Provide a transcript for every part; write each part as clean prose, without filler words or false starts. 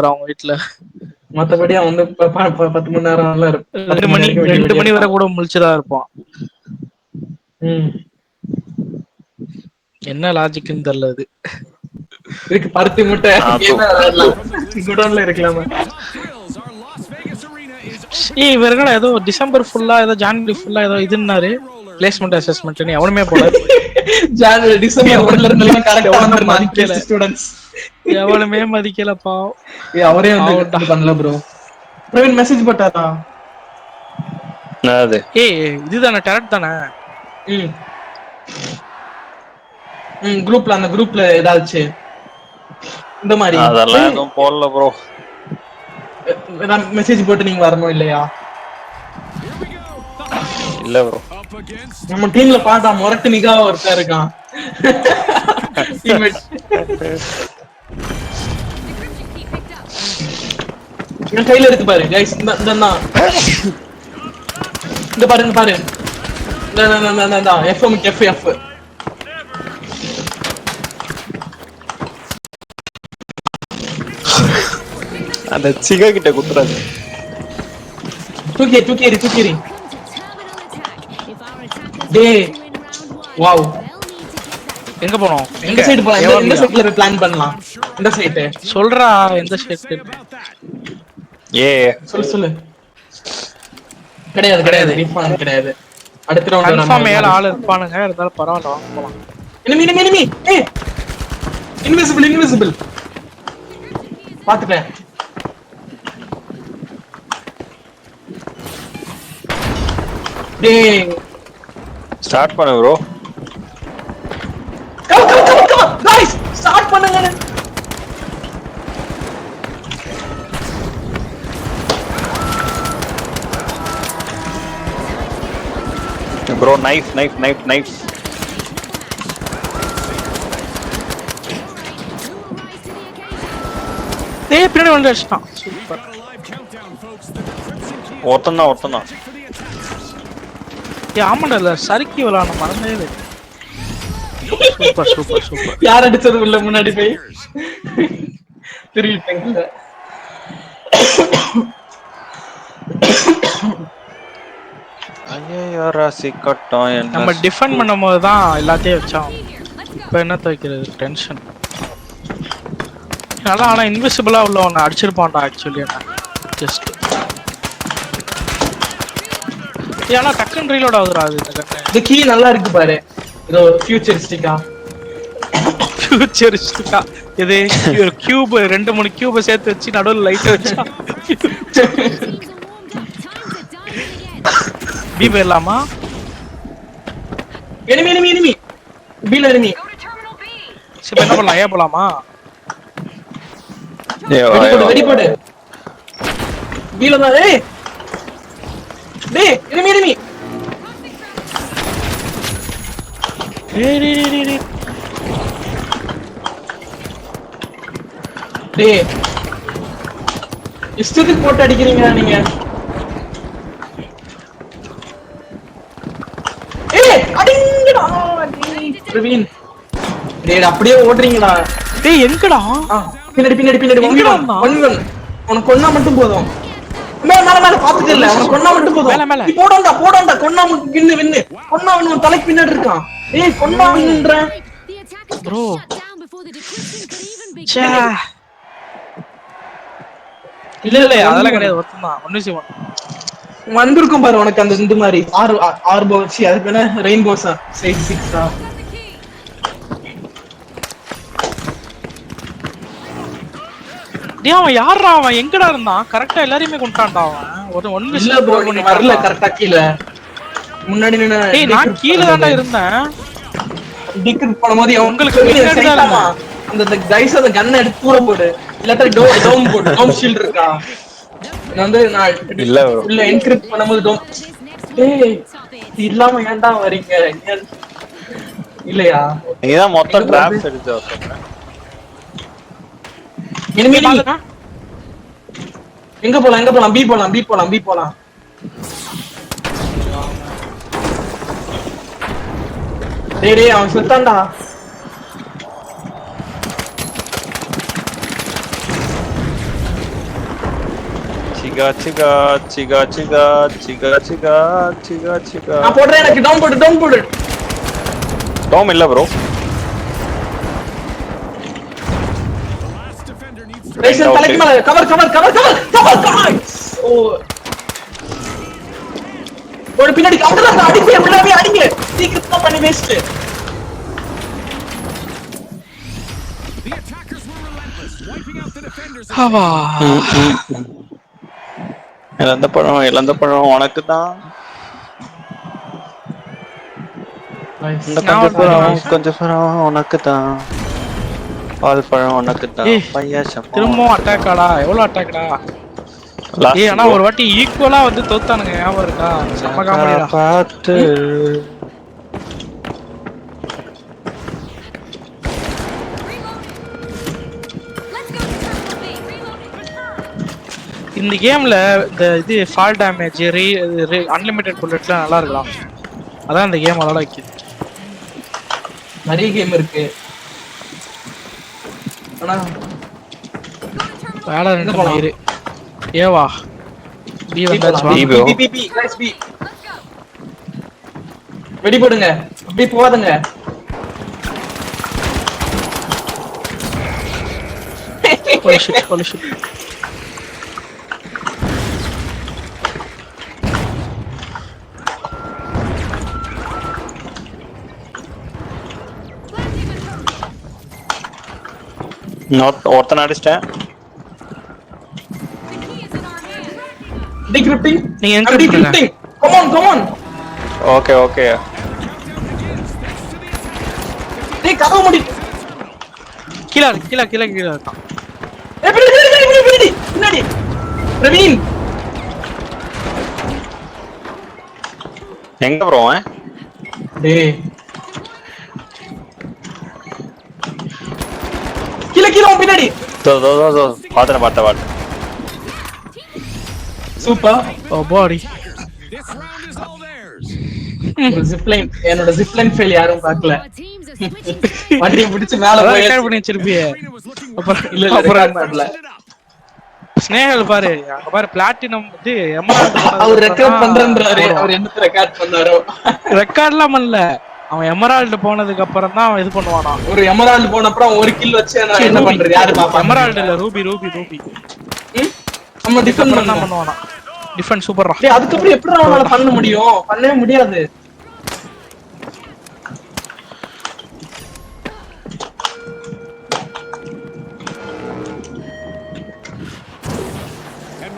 அவங்க வீட்டுல. மத்தபடி அவன் வந்து 10 மணி நேரம் 10 மணி வரைக்கும் 2 வெடி மணி வரை இருப்பான். கூட முழிச்சுதான் இருப்பான். என்ன லாஜிக்னு தெரியல அது. இதுக்கு பருத்தி முட்டை குடோன்ல இருக்கலாமா? இவர்கள் ஏதோ டிசம்பர் ஃபுல்லா ஏதோ ஜான்வரி ஃபுல்லா ஏதோ இதுன்னாரு பிளேஸ்மெண்ட் அசஸ்மெண்ட் எவனுமே போல. ஜான்வரி டிசம்பர் 1ல இருந்து கரெக்டா எவனும் வந்துருந்தாங்க மதிக்கல, ஸ்டூடண்ட்ஸ். எவனுமே மதிக்கலப்பா. அவரே வந்து பாவம்டா. இது பண்ணல ப்ரோ. பிரவீன் மெசேஜ் போட்டாரா? இதுதானே டெரட் தானே? குரூப்ல அந்த குரூப்ல ஏதாச்சு இந்த மாதிரி அதெல்லாம் எதுவும் போடல ப்ரோ. மெசேஜ் போட்டு நீங்க வரணும் இல்லையா? இல்ல ப்ரோ. நம்ம டீம்ல பாத்தா முரட்டு நிகா ஒருத்தர் இருக்கான். என் கையில இருக்கு பாரு கைஸ். இந்த பாருங்க பாரு. எஃப் அந்த சிகா கிட்ட குத்துறாது. தூக்கி. டேய் வாவ். எங்க போறோம்? எந்த சைடு போலாம்? எந்த சைடுல பிளான் பண்ணலாம்? இந்த சைடு சொல்றா. எந்த சைடு? சொல்லு. கிடையாது ரீஃபான் கிடையாது. அடுத்த ரவுண்ட் கன்ஃபார்ம் மேல ஆள் இருப்பானுங்க. இருந்தாலும் பரவாயில்ல, வாங்க போலாம். எனிமி இன்விசிபிள் பாத்துட்டேன். டேய் ஸ்டார்ட் பண்ணு ப்ரோ. गाइस ஸ்டார்ட் பண்ணுங்க. Bro knife. பின்னாடி வந்து அடிச்சிட்டான். சூப்பர். ஒருத்தன் ஆமாண்டா, சறுக்கி விளையாடணும் மறந்தே. சூப்பர். யார் அடிச்சது உள்ள முன்னாடி போய் திருப்பிட்டீங்க. ஐயோ ராசி கட்டம். நம்ம டிஃபெண்ட் பண்ணும்போது தான் எல்லாத்தையும் வச்சோம். இப்போ என்ன துவைக்கிறது? டென்ஷன். ஆனா இன்விசிபிளா உள்ள ஒன்னு அடிச்சிருப்பான்டா ஆக்சுவலி. ஜஸ்ட் ஏன்னா டக்குன்னு ரீலோட் ஆகுதுடா அது. இந்த கீ நல்லா இருக்கு பாரு. ஏதோ ஃபியூச்சரிஸ்டிக்கா இது கியூப் 2-3 கியூப சேர்த்து வச்சு நடுவுல லைட் வச்சா பி போயிடலாமா? எனிமி பீல எனிமி. சரி என்ன பண்ணலாம்? ஏ போலாமா? வெடி போடு. பீல தான். டேய் எனிமி. டேய் இஷ்டத்துக்கு போட்டு அடிக்கிறீங்க நீங்க. அடிங்கடா பிரவீன். டேய் அப்படியே ஓடுறீங்கடா. டேய் எங்கடா? பின்னாடி உனக்கு கொன்னா மட்டும் போதும். மேல பாத்துட்டு இல்ல, உனக்கு கொன்னா மட்டும் போதும். நீ போடா கொன்னா வின்னு. கொன்னா அவன் தலைக்கு பின்னாடி இருக்கான். டேய் கொன்னா வின்னுன்ற ப்ரோ. இல்ல அதெல்லாம் கிடையாது. ஒருத்தன் தான் வந்திருக்கும் பாரு உனக்கு அந்த இந்த மாதிரி ஆர்போ வச்சு. அதுக்கு என்ன ரெயின்போஸா சைட் 6 அவன் யாரா? அவன் எங்கடா இருந்தான்? கரெக்டா எல்லாரையுமே கொண்டான்டா அவன். ஒன்னு இல்ல ப்ரோ, நீங்க வரல கரெக்டா கீழ முன்னாடி நின்னு. டேய் நான் கீழ தான்டா இருந்தேன். டிக்கெட் பண்ணும்போது உங்களுக்கு பின்னாடி தான் அந்த கைஸ் அந்த கன்னை எடுத்து தூர போடு. இல்லட்டா டோம் போடு. டோம் ஷீல்ட் இருக்கா? நான் இல்ல உள்ள என்கிரிப்ட் பண்ணும்போது டோம். டேய் இல்லாம ஏன்டா வரீங்க? இல்லையா நீதான் மொத்த டிராப்ஸ் எடுத்து வச்சீங்க. எனிமி எங்க போலாம்? பி போலாம். டேய் அவன் செத்தான்டா. சிகா சிகா சிகா சிகா சிகா சிகா சிகா சிகா. நான் போடுறேன், எனக்கு டவுன் போடு. டோம் இல்ல ப்ரோ. ரைசன் தலைக்கு மேல கவர். ஓ ஒரு பின்னாடி அங்கதான் அடிங்க, உள்ளவே அடிங்க. சீக்கிரமா பண்ணி வேஸ்ட். ஆவா இழந்த பழம் உனக்கு தான். கொஞ்சம் பழம் உனக்கு தான். பால் பழம் உனக்கு தான். திரும்பவும் அட்டாக்காடா, எவ்வளவு அட்டாக்டா. ஆனா ஒரு வாட்டி ஈக்குவலா வந்து தோத்தானுங்க, ஞாபகம் இருக்கா? செம்ம காமெடிடா. பார்த்து இந்த கேம்ல இந்த இது ஃபால் டேமேஜ் அன்லிமிட்டெட் புல்லட்லாம் நல்லா இருக்கலாம். அதான் இந்த கேம் விளையாட வைக்குது. நிறைய கேம் இருக்கு. ஆனா வேலை ரெண்டு போயிரு. ஏவா பி வந்தாச்சு. பி गाइस பி. வெடி போடுங்க. அப்படி போவாதுங்க. Holy shit. ஒருத்தன் அடிச்சிட்டேன். டிகிரிப்பிங். நீங்க என்கிரிப்ட் பண்ணுங்க. Come on. ஓகே. டேய் கதவு மூடி. கீழ இருக்கான். பின்னாடி. பிரவீன். எங்க ப்ரோ? டேய். கீழ பின்னாடி. பாத்து. சூப்பர். ஓ பாடி. ஒரு ஜிப்லைன், என்னோட ஜிப்லைன் ஃபெயில் யாரும் பார்க்கல. வண்டியை பிடிச்சு மேல போய் ரெக்கார்ட் பண்ணி வச்சிருப்பியே. இல்ல ரெக்கார்ட் பண்ணல. ஸ்னேகல் பாரு, அங்க பாரு பிளாட்டினம் இது எமரால்ட். அவர் ரெக்கார்ட் பண்றேன்றாரு. அவர் என்ன ரெக்கார்ட் பண்ணாரோ? ரெக்கார்ட்லாம் பண்ணல. அவன் எமரால்ட் போனதுக்கு அப்புறம் தான் அவன் இது பண்ணுவானா. ஒரு எமரால்ட் போன அப்புறம் ஒரு கில் வச்சு நான் என்ன பண்றது? யாரு பாப்பா? எமரால்ட் இல்ல, ரூபி. நம்ம டிஃபெண்ட் தான் பண்ணுவானா. டிஃபெண்ட் சூப்பர்ரா. டேய் அதுக்கு அப்புறம் எப்படி அவனால பண்ண முடியும்? பண்ணவே முடியாது.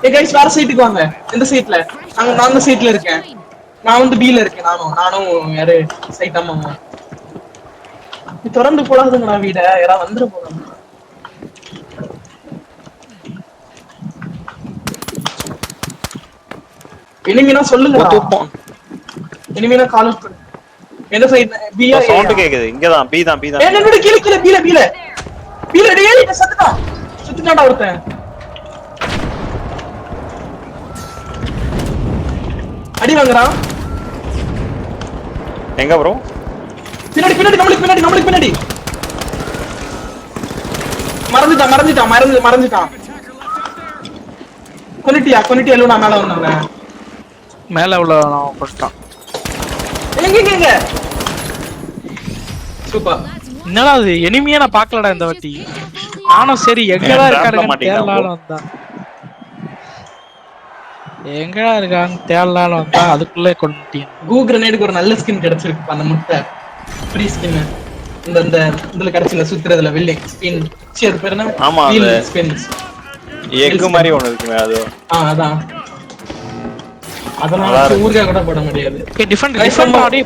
ஏய் गाइस வேற சைடுக்கு வாங்க. இந்த சைடுல நான் அந்த சைடுல இருக்கேன். நான் வந்து பீல இருக்கேன். நானும் யாரு சைட் அம்மா. நீ திறந்து போடாதுங்கடா வீட. யாரா வந்துற போறாங்க. இனிமேனா சொல்லுங்க. இனிமேனா கால் அவுட் பண்ணு. எந்த சைடு? பியா? சவுண்ட் கேக்குது. இங்க தான் பி தான். என்னோட கீழ பீல டேய் சுத்துட்டாடா ஒருத்தன். அடி வாங்குறான். எங்க ப்ரோ? பின்னாடி நம்மளுக்கு பின்னாடி. மறந்துட்டான். கொன்னிட்டியா எல்லோனா மேல வந்தானே. மேல உள்ள நான் போட்டான். எங்க சூப்பர். என்னடா அது எனிமியா நான் பார்க்கலடா இந்த வாட்டி. நானும் சரி எங்கடா இருக்காருன்னு தேடலாம்னு வந்தா. எங்கடா இருக்காங்க தேடலாம்னு வந்தா அதுக்குள்ளே கொன்னுட்டீங்க. கூ கிரனேடுக்கு ஒரு நல்ல ஸ்கின் கிடைச்சிருக்கு. அந்த முட்டை ஃப்ரீ ஸ்கின். இந்த இதுல கிடைச்சல சுத்துறதுல வில்லிங் ஸ்கின். சரி பேர் என்ன? ஆமா அது ஸ்கின். எக் மாதிரி ஒன்னு இருக்குமே அது. அதான். அதனால ஊர்கா கூட போட முடியாது. டிஃபெண்ட் ஆடி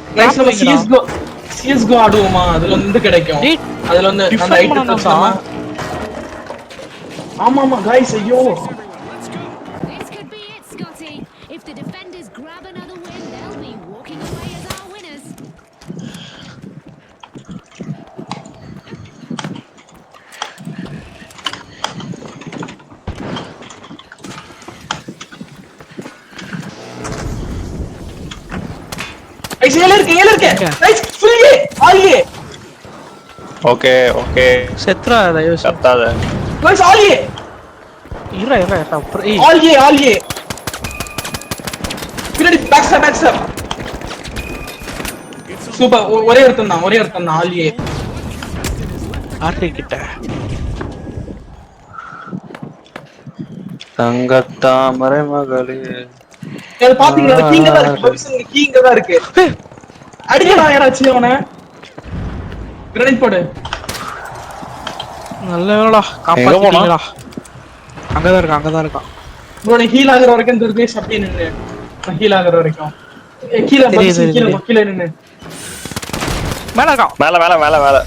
CS:GO ஆடுவோமா? அதுல வந்து கிடைக்கும். அதுல வந்து அந்த ஐட்டம் தான். ஆமா गाइस ஐயோ. ஏல இருக்கு गाइस ஃபுல் ஏ ஆல் ஏ. ஓகே செத்ரா தயவு செத்தாத गाइस ஆல் ஏ. இருடா இருடா இருடா அப்புறம் ஏய் ஆல் ஏ பின்னாடி பேக் ஸ்டாப் சூப்பர் ஒரே ஒருத்தன் தான் ஆல் ஏ ஆர்டி கிட்ட தங்கத்தாமரை மகளே அது பாத்தீங்களா கீங்க தான் இருக்கு பவிஷன் கீங்க தான் இருக்கு அடிக்கடா யாராச்சும் அவனை கிரனேட் போடு நல்ல வேலைடா காப்பாத்திட்டீங்கடா அங்கதான் இருக்கான் ப்ரோ நீ ஹீல் ஆகுற வரைக்கும் இந்த பேஸ் அப்படியே நின்னு நான் ஹீல் ஆகுற வரைக்கும் கீழ பவிஷன் கீழ நின்னு மேல இருக்கான் மேல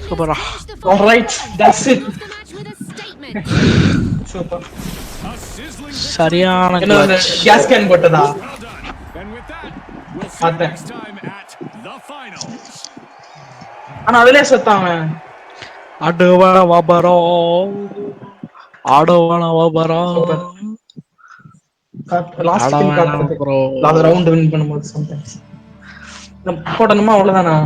சூப்பரா ஆல்ரைட் தட்ஸ் இட் சூப்பர் சரியான என்ன கேஸ் கேன் போட்டதா பார்த்தேன் ஆனா அதுலயே செத்தாங்க அடுவான வாபரோ லாஸ்ட் கில் காட்டுறது ரவுண்ட் வின் பண்ணும்போது சம்டைம்ஸ் போடணுமா அவ்வளவுதானா